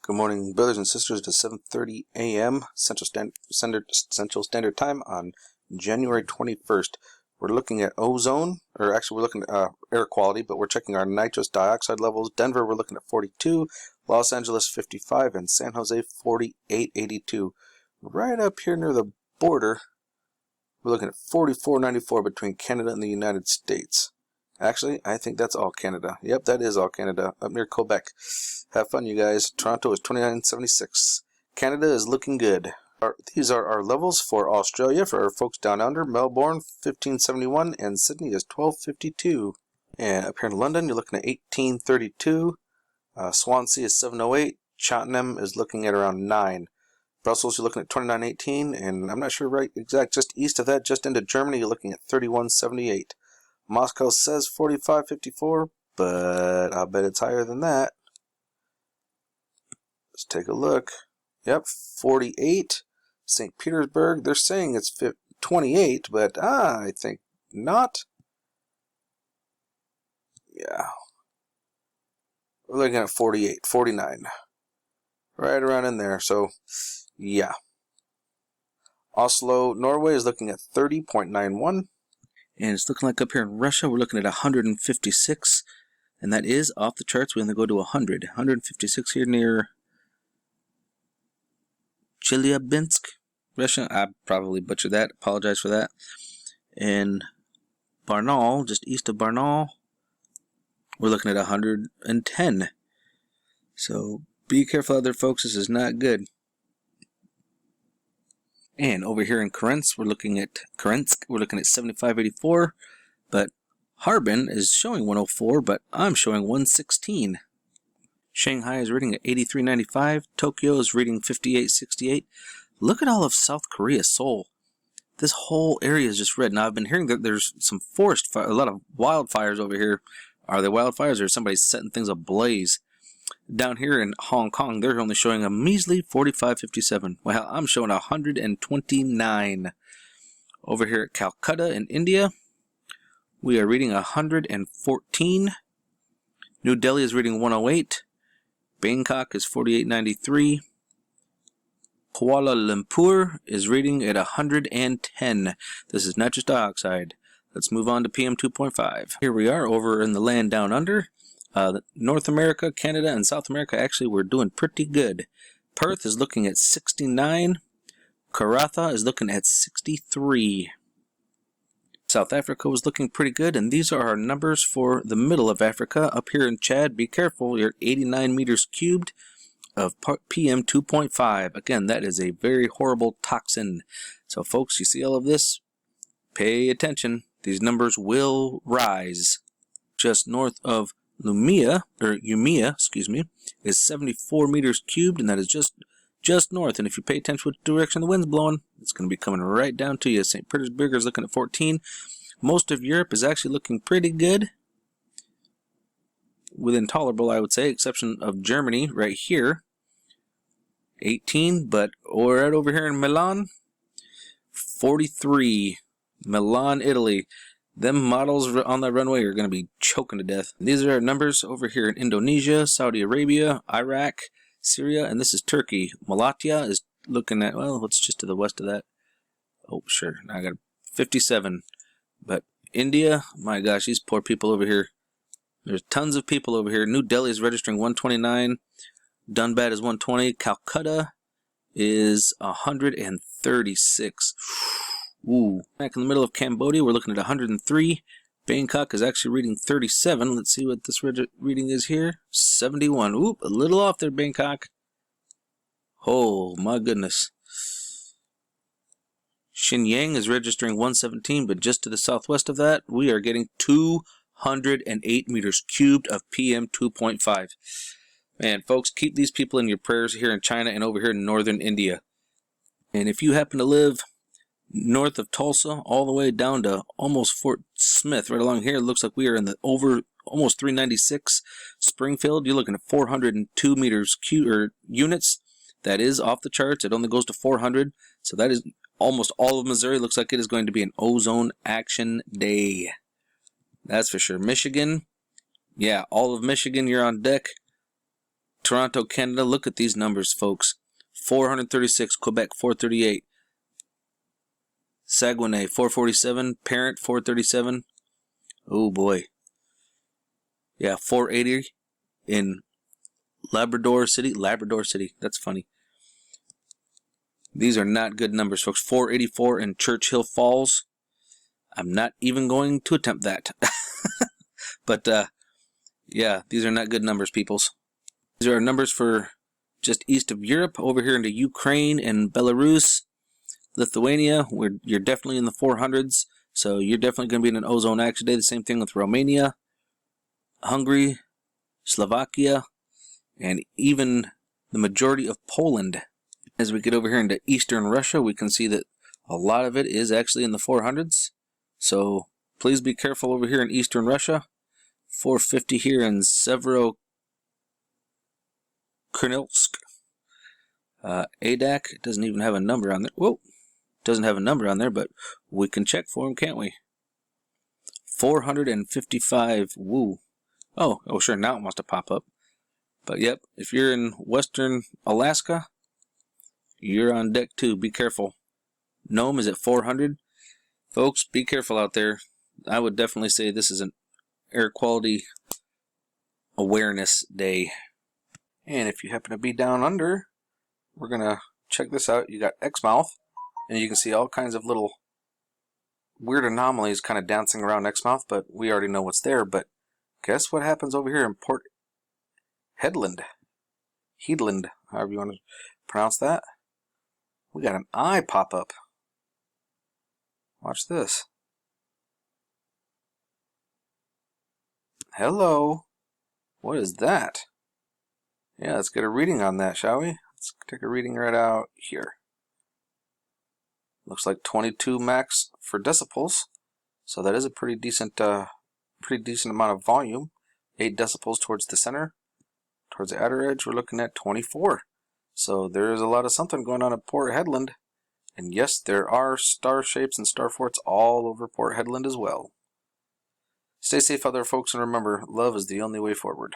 Good morning, brothers and sisters. It is 7:30 a.m. Central Standard Time on January 21st. We're looking at ozone, or actually we're looking at air quality, but we're checking our nitrous dioxide levels. Denver, we're looking at 42, Los Angeles 55, and San Jose 48.82. Right up here near the border, we're looking at 44.94 between Canada and the United States. Actually, I think that's all Canada. Yep, that is all Canada, up near Quebec. Have fun, you guys. Toronto is 29.76. Canada is looking good. These are our levels for Australia, for our folks down under. Melbourne, 1571, and Sydney is 1252. And up here in London, you're looking at 1832. Swansea is 708. Cheltenham is looking at around 9. Brussels, you're looking at 2918, and I'm not sure just east of that, just into Germany, you're looking at 3178. Moscow says 4554, but I'll bet it's higher than that. Let's take a look. Yep, 48. St. Petersburg, they're saying it's 28, but I think not. Yeah. We're looking at 48, 49. Right around in there, so yeah. Oslo, Norway is looking at 30.91. And it's looking like up here in Russia, we're looking at 156. And that is off the charts. We only go to 100. 156 here near Chelyabinsk, Russia. I probably butchered that. Apologize for that. And Barnaul, just east of Barnaul, we're looking at 110. So be careful out there, folks. This is not good. And over here in Kurensk, we're looking at 75.84, but Harbin is showing 104, but I'm showing 116. Shanghai is reading at 83.95. Tokyo is reading 58.68. Look at all of South Korea, Seoul. This whole area is just red. Now, I've been hearing that there's some forest fire, a lot of wildfires over here. Are they wildfires, or is somebody setting things ablaze? Down here in Hong Kong, they're only showing a measly 45.57. Well, I'm showing 129. Over here at Calcutta in India, we are reading 114. New Delhi is reading 108. Bangkok is 48.93. Kuala Lumpur is reading at 110. This is nitrous dioxide. Let's move on to PM 2.5. Here we are over in the land down under. North America, Canada, and South America, actually, we're doing pretty good. Perth is looking at 69. Karatha is looking at 63. South Africa was looking pretty good, and these are our numbers for the middle of Africa. Up here in Chad, be careful, you're at 89 meters cubed of PM 2.5. Again, that is a very horrible toxin. So, folks, you see all of this? Pay attention. These numbers will rise. Just north of Umea, is 74 meters cubed, and that is just north. And if you pay attention to which direction the wind's blowing, it's going to be coming right down to you. St. Petersburg is looking at 14. Most of Europe is actually looking pretty good. Within tolerable, I would say, exception of Germany right here. 18, but right over here in Milan, 43. Milan, Italy. Them models on that runway are going to be choking to death. These are our numbers over here in Indonesia, Saudi Arabia, Iraq, Syria, and this is Turkey. Malatya is looking at, well, what's just to the west of that? Oh, sure. Now I got 57. But India, my gosh, these poor people over here. There's tons of people over here. New Delhi is registering 129. Dunbat is 120. Calcutta is 136. Ooh. Back in the middle of Cambodia, we're looking at 103. Bangkok is actually reading 37. Let's see what this reading is here. 71. Oop, a little off there, Bangkok. Oh, my goodness. Shenyang is registering 117, but just to the southwest of that, we are getting 208 meters cubed of PM 2.5. Man, folks, keep these people in your prayers here in China and over here in northern India. And if you happen to live north of Tulsa, all the way down to almost Fort Smith, right along here, it looks like we are in the almost 396. Springfield, you're looking at 402 meters units. That is off the charts. It only goes to 400. So that is almost all of Missouri. Looks like it is going to be an ozone action day. That's for sure. Michigan, yeah, all of Michigan, you're on deck. Toronto, Canada. Look at these numbers, folks. 436, Quebec 438, Saguenay 447, Parent 437. Oh boy. Yeah, 480 in Labrador City. That's funny. These are not good numbers, folks. 484 in Churchill Falls. I'm not even going to attempt that. But, yeah, these are not good numbers, peoples. These are numbers for just east of Europe, over here into Ukraine and Belarus. Lithuania, you're definitely in the 400s, so you're definitely going to be in an ozone action day. The same thing with Romania, Hungary, Slovakia, and even the majority of Poland. As we get over here into eastern Russia, we can see that a lot of it is actually in the 400s. So please be careful over here in eastern Russia. 450 here in Severodonetsk. ADAC doesn't even have a number on there. Whoa, doesn't have a number on there, but we can check for him, can't we? 455. Woo. Oh, sure. Now it wants to pop up. But yep, if you're in western Alaska, you're on deck too. Be careful. Nome is at 400. Folks, be careful out there. I would definitely say this is an air quality awareness day. And if you happen to be down under, we're going to check this out. You got Exmouth, and you can see all kinds of little weird anomalies kind of dancing around Exmouth, but we already know what's there. But guess what happens over here in Port Hedland? Hedland, however you want to pronounce that. We got an eye pop up. Watch this. Hello. What is that? Yeah, let's get a reading on that, shall we? Let's take a reading right out here. Looks like 22 max for decibels, so that is a pretty decent amount of volume. 8 decibels towards the center. Towards the outer edge, we're looking at 24. So there is a lot of something going on at Port Hedland. And yes, there are star shapes and star forts all over Port Hedland as well. Stay safe out there, folks, and remember, love is the only way forward.